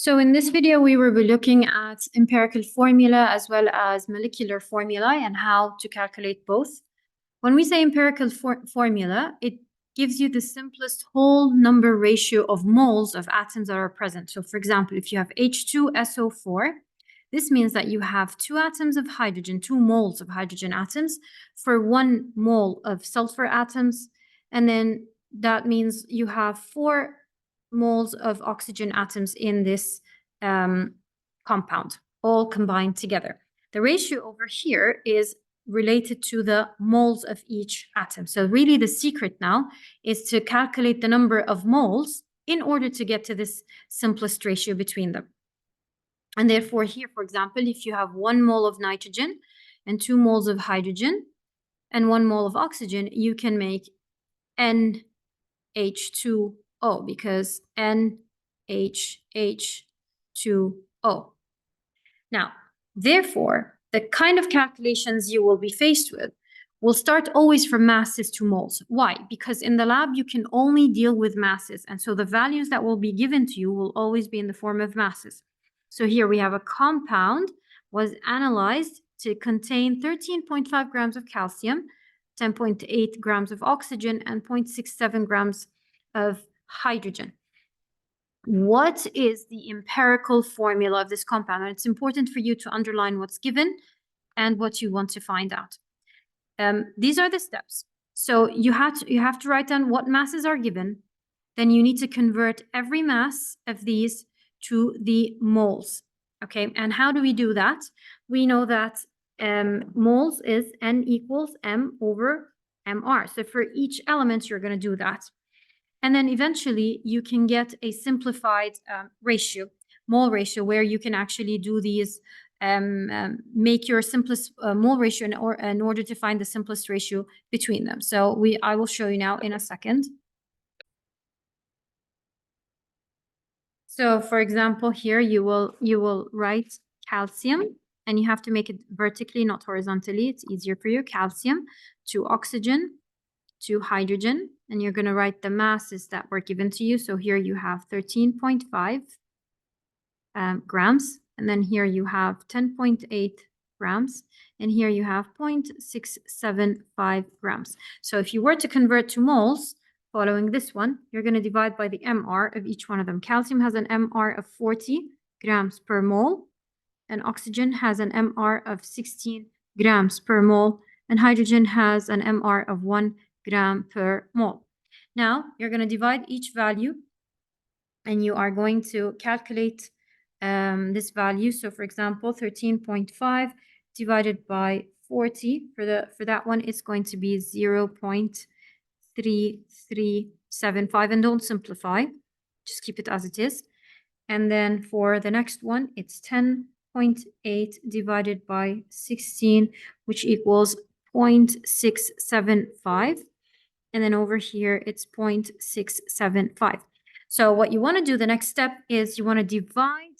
So in this video, we will be looking at empirical formula as well as molecular formula and how to calculate both. When we say empirical formula, it gives you the simplest whole number ratio of moles of atoms that are present. So for example, if you have H2SO4, this means that you have 2 atoms of hydrogen, 2 moles of hydrogen atoms for 1 mole of sulfur atoms. And then that means you have 4 moles of oxygen atoms in this compound, all combined together. The ratio over here is related to the moles of each atom. So really the secret now is to calculate the number of moles in order to get to this simplest ratio between them. And therefore here, for example, if you have 1 mole of nitrogen and 2 moles of hydrogen and 1 mole of oxygen, you can make NH2O because NHH2O. Now, therefore, the kind of calculations you will be faced with will start always from masses to moles. Why? Because in the lab, you can only deal with masses. And so the values that will be given to you will always be in the form of masses. So here we have a compound was analyzed to contain 13.5 grams of calcium, 10.8 grams of oxygen, and 0.67 grams of hydrogen. What is the empirical formula of this compound? And it's important for you to underline what's given and what you want to find out. These are the steps. So you have to write down what masses are given. Then you need to convert every mass of these to the moles. Okay, and how do we do that? We know that moles is N equals M over MR. So for each element, you're going to do that. And then eventually you can get a simplified ratio, mole ratio, where you can actually do these, make your simplest mole ratio in order to find the simplest ratio between them. So I will show you now in a second. So for example, here you will write calcium, and you have to make it vertically, not horizontally. It's easier for you. Calcium to oxygen to hydrogen, and you're going to write the masses that were given to you. So here you have 13.5 grams, and then here you have 10.8 grams, and here you have 0.675 grams. So if you were to convert to moles, following this one, you're going to divide by the MR of each one of them. Calcium has an MR of 40 grams per mole, and oxygen has an MR of 16 grams per mole, and hydrogen has an MR of 1 gram per mole. Now, you're going to divide each value, and you are going to calculate this value. So, for example, 13.5 divided by 40, for that one, it's going to be 0.3375, and don't simplify, just keep it as it is. And then for the next one, it's 10.8 divided by 16, which equals 0.675. And then over here, it's 0.675. So what you want to do, the next step is you want to divide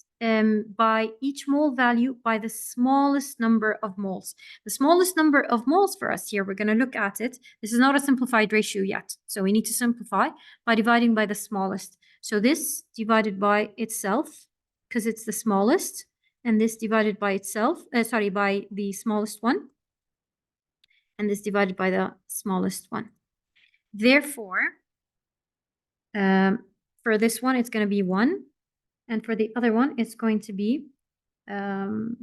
by each mole value by the smallest number of moles. The smallest number of moles for us here, we're going to look at it. This is not a simplified ratio yet. So we need to simplify by dividing by the smallest. So this divided by itself, because it's the smallest, and this divided by itself, by the smallest one, and this divided by the smallest one. Therefore, for this one, it's going to be 1. And for the other one, it's going to be 2.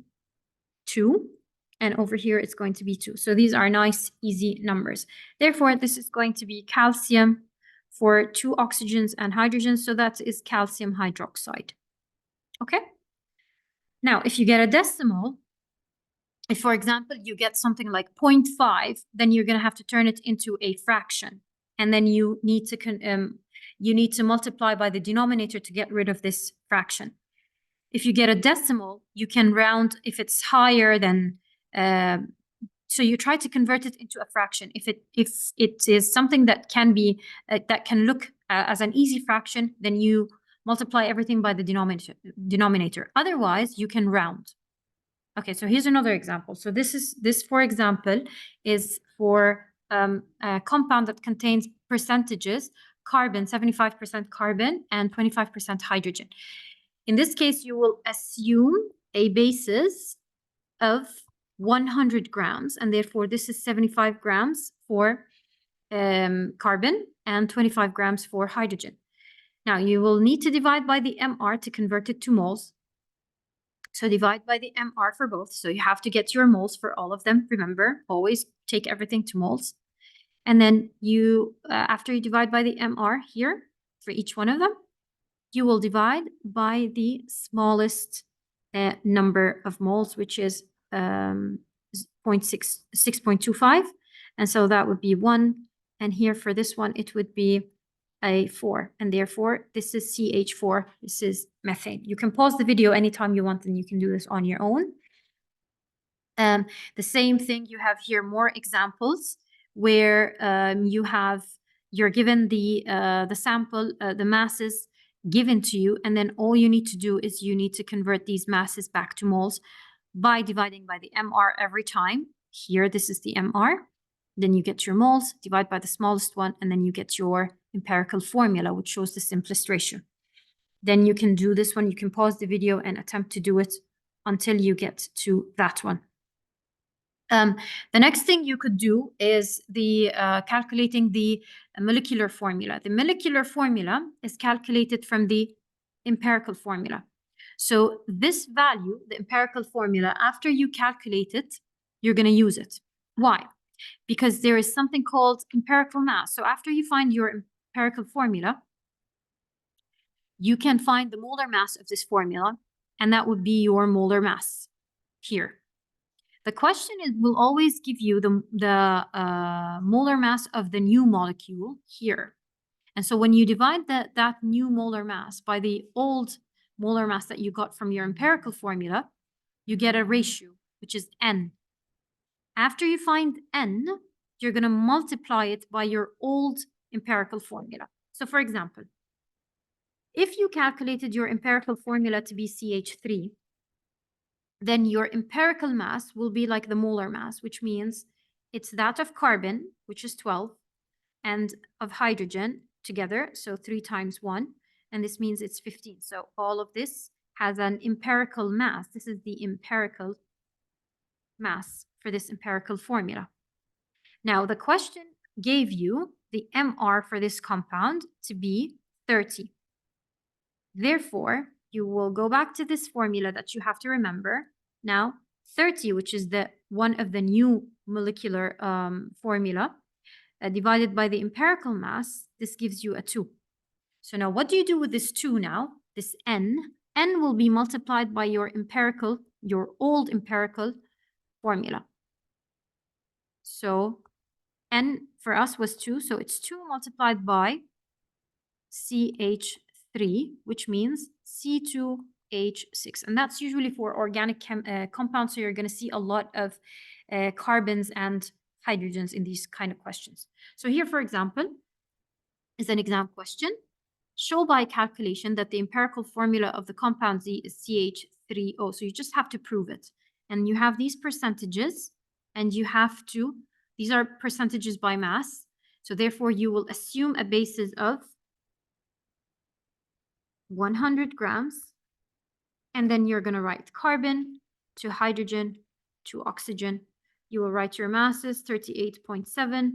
And over here, it's going to be 2. So these are nice, easy numbers. Therefore, this is going to be calcium for 2 oxygens and hydrogens. So that is calcium hydroxide. Okay? Now, if you get a decimal, if, for example, you get something like 0.5, then you're going to have to turn it into a fraction. And then you need to multiply by the denominator to get rid of this fraction. If you get a decimal, you can round if it's higher than, so you try to convert it into a fraction. If it is something that can be, that can look as an easy fraction, then you multiply everything by the denominator. Otherwise, you can round. Okay, so here's another example. So this, for example, is for a compound that contains percentages: carbon, 75% carbon, and 25% hydrogen. In this case, you will assume a basis of 100 grams, and therefore this is 75 grams for carbon and 25 grams for hydrogen. Now, you will need to divide by the MR to convert it to moles. So divide by the MR for both. So you have to get your moles for all of them. Remember, always take everything to moles. And then you, after you divide by the MR here for each one of them, you will divide by the smallest number of moles, which is 6.25. And so that would be 1. And here for this one, it would be a 4. And therefore, this is CH4. This is methane. You can pause the video anytime you want, and you can do this on your own. The same thing, you have here more examples where you're given the sample, the masses given to you, and then all you need to do is you need to convert these masses back to moles by dividing by the MR every time. Here, this is the MR. Then you get your moles, divide by the smallest one, and then you get your empirical formula, which shows the simplest ratio. Then you can do this one. You can pause the video and attempt to do it until you get to that one. The next thing you could do is the calculating the molecular formula. The molecular formula is calculated from the empirical formula. So this value, the empirical formula, after you calculate it, you're going to use it. Why? Because there is something called empirical mass. So after you find your empirical formula, you can find the molar mass of this formula, and that would be your molar mass here. The question will always give you the molar mass of the new molecule here. And so when you divide that new molar mass by the old molar mass that you got from your empirical formula, you get a ratio, which is N. After you find N, you're going to multiply it by your old empirical formula. So for example, if you calculated your empirical formula to be CH3, then your empirical mass will be like the molar mass, which means it's that of carbon, which is 12, and of hydrogen together, so 3 times 1, and this means it's 15. So all of this has an empirical mass. This is the empirical mass for this empirical formula. Now, the question gave you the MR for this compound to be 30. Therefore, you will go back to this formula that you have to remember. Now, 30, which is the one of the new molecular formula, divided by the empirical mass, this gives you a 2. So now what do you do with this 2 now? This N will be multiplied by your old empirical formula. So N for us was 2, so it's 2 multiplied by CH3, which means C2H6. And that's usually for organic compounds, so you're going to see a lot of carbons and hydrogens in these kind of questions. So here, for example, is an exam question. Show by calculation that the empirical formula of the compound Z is CH3O. So you just have to prove it. And you have these percentages, and you have to, these are percentages by mass. So therefore, you will assume a basis of 100 grams. And then you're going to write carbon to hydrogen to oxygen. You will write your masses 38.7,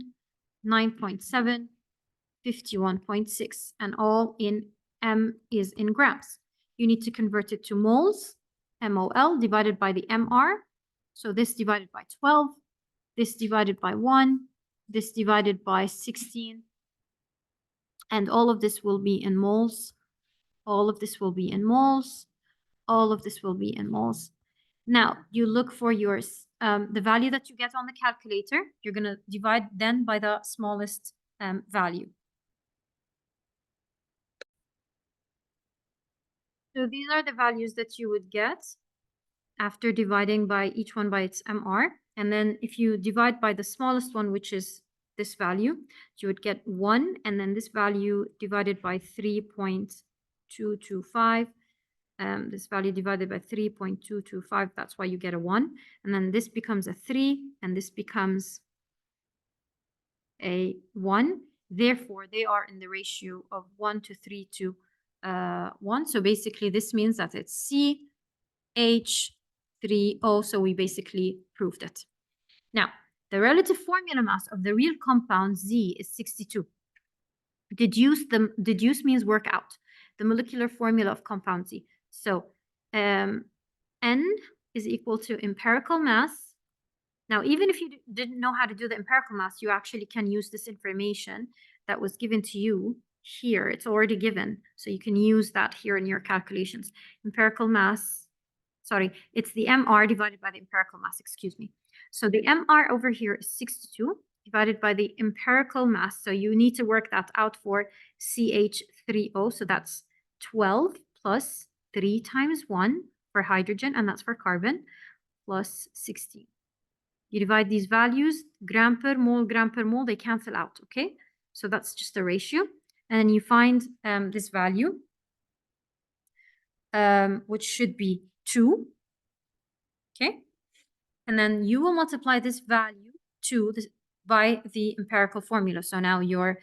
9.7, 51.6, and all in M is in grams. You need to convert it to moles, MOL, divided by the MR. So this divided by 12, this divided by 1, this divided by 16, and all of this will be in moles. All of this will be in moles. All of this will be in moles. Now, you look for yours, the value that you get on the calculator. You're going to divide then by the smallest value. So these are the values that you would get after dividing by each one by its MR. And then if you divide by the smallest one, which is this value, you would get 1. And then this value divided by 3.225. This value divided by 3.225, that's why you get a 1. And then this becomes a 3, and this becomes a 1. Therefore, they are in the ratio of 1 to 3 to one. So basically this means that it's CH3O. So we basically proved it. Now, the relative formula mass of the real compound Z is 62. Deduce means work out the molecular formula of compound Z. So N is equal to empirical mass. Now, even if you didn't know how to do the empirical mass, you actually can use this information that was given to you here. It's already given, so you can use that here in your calculations. Empirical mass, sorry, it's the MR divided by the empirical mass, excuse me. So the MR over here is 62 divided by the empirical mass. So you need to work that out for CH3O. So that's 12 plus 3 times 1 for hydrogen, and that's for carbon, plus 16. You divide these values, gram per mole, they cancel out, okay? So that's just the ratio. And then you find this value, which should be 2, okay? And then you will multiply this value by the empirical formula. So now your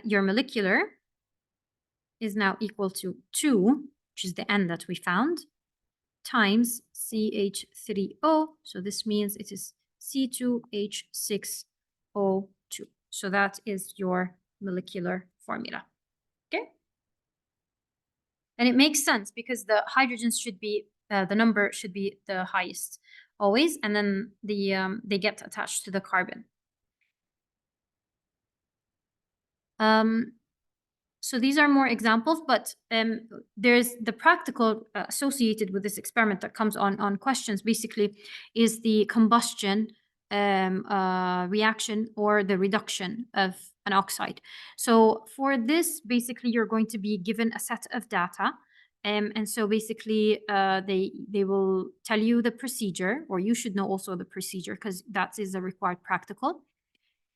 molecular is now equal to 2, which is the N that we found, times CH3O. So this means it is C2H6O2. So that is your molecular formula. Okay? And it makes sense because the hydrogens should be, the number should be the highest always, and then they get attached to the carbon. So these are more examples, but there's the practical associated with this experiment that comes on questions, basically, is the combustion reaction or the reduction of an oxide. So for this, basically, you're going to be given a set of data. And so basically, they will tell you the procedure, or you should know also the procedure, because that is a required practical.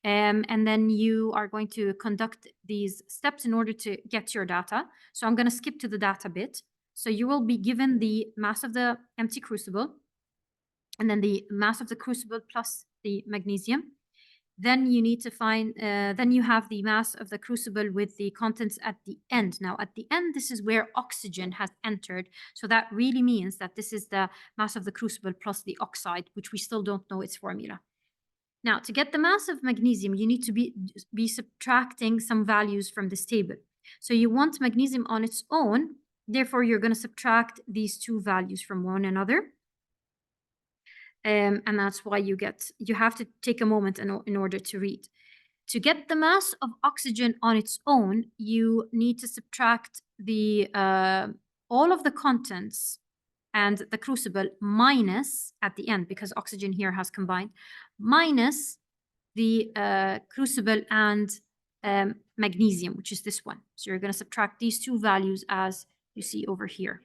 And then you are going to conduct these steps in order to get your data. So I'm going to skip to the data bit. So you will be given the mass of the empty crucible, and then the mass of the crucible plus the magnesium. Then you need to find, then you have the mass of the crucible with the contents at the end. Now, at the end, this is where oxygen has entered. So that really means that this is the mass of the crucible plus the oxide, which we still don't know its formula. Now, to get the mass of magnesium, you need to be subtracting some values from this table. So you want magnesium on its own. Therefore, you're going to subtract these two values from one another. And that's why you have to take a moment in order to read. To get the mass of oxygen on its own, you need to subtract the all of the contents and the crucible minus at the end, because oxygen here has combined, minus the crucible and magnesium, which is this one. So you're going to subtract these two values as you see over here.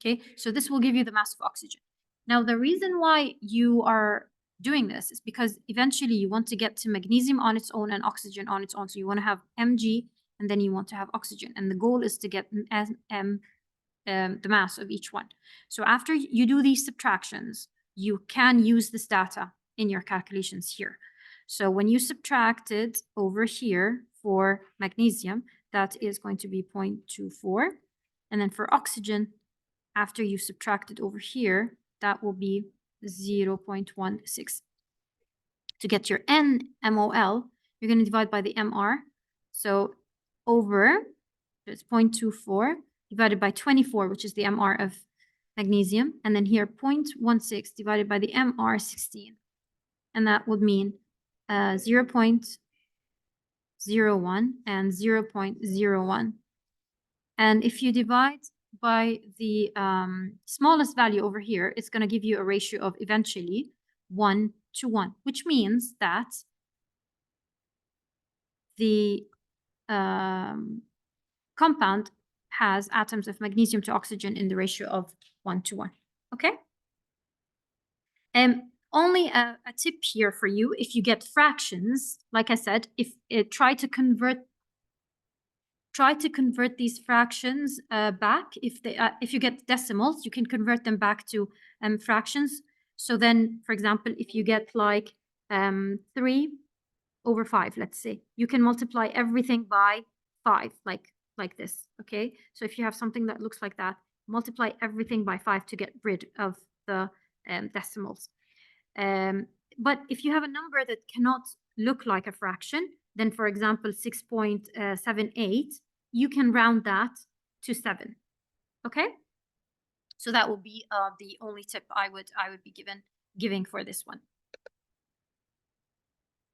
Okay, so this will give you the mass of oxygen. Now, the reason why you are doing this is because eventually you want to get to magnesium on its own and oxygen on its own. So you want to have Mg, and then you want to have oxygen. And the goal is to get the mass of each one. So after you do these subtractions, you can use this data in your calculations here. So when you subtract it over here for magnesium, that is going to be 0.24. And then for oxygen, after you subtract it over here, that will be 0.16. To get your NMOL, you're going to divide by the MR. So over, it's 0.24. divided by 24, which is the MR of magnesium. And then here, 0.16 divided by the MR16. And that would mean 0.01 and 0.01. And if you divide by the smallest value over here, it's going to give you a ratio of eventually 1 to 1, which means that the compound has atoms of magnesium to oxygen in the ratio of 1 to 1. Okay? Only a tip here for you: if you get fractions, like I said, try to convert these fractions back. If you get decimals, you can convert them back to fractions. So then, for example, if you get like 3 over 5, let's say, you can multiply everything by 5, like like this, okay? So if you have something that looks like that, multiply everything by 5 to get rid of the decimals. But if you have a number that cannot look like a fraction, then for example, 6.78, you can round that to 7, okay? So that will be the only tip I would be giving for this one.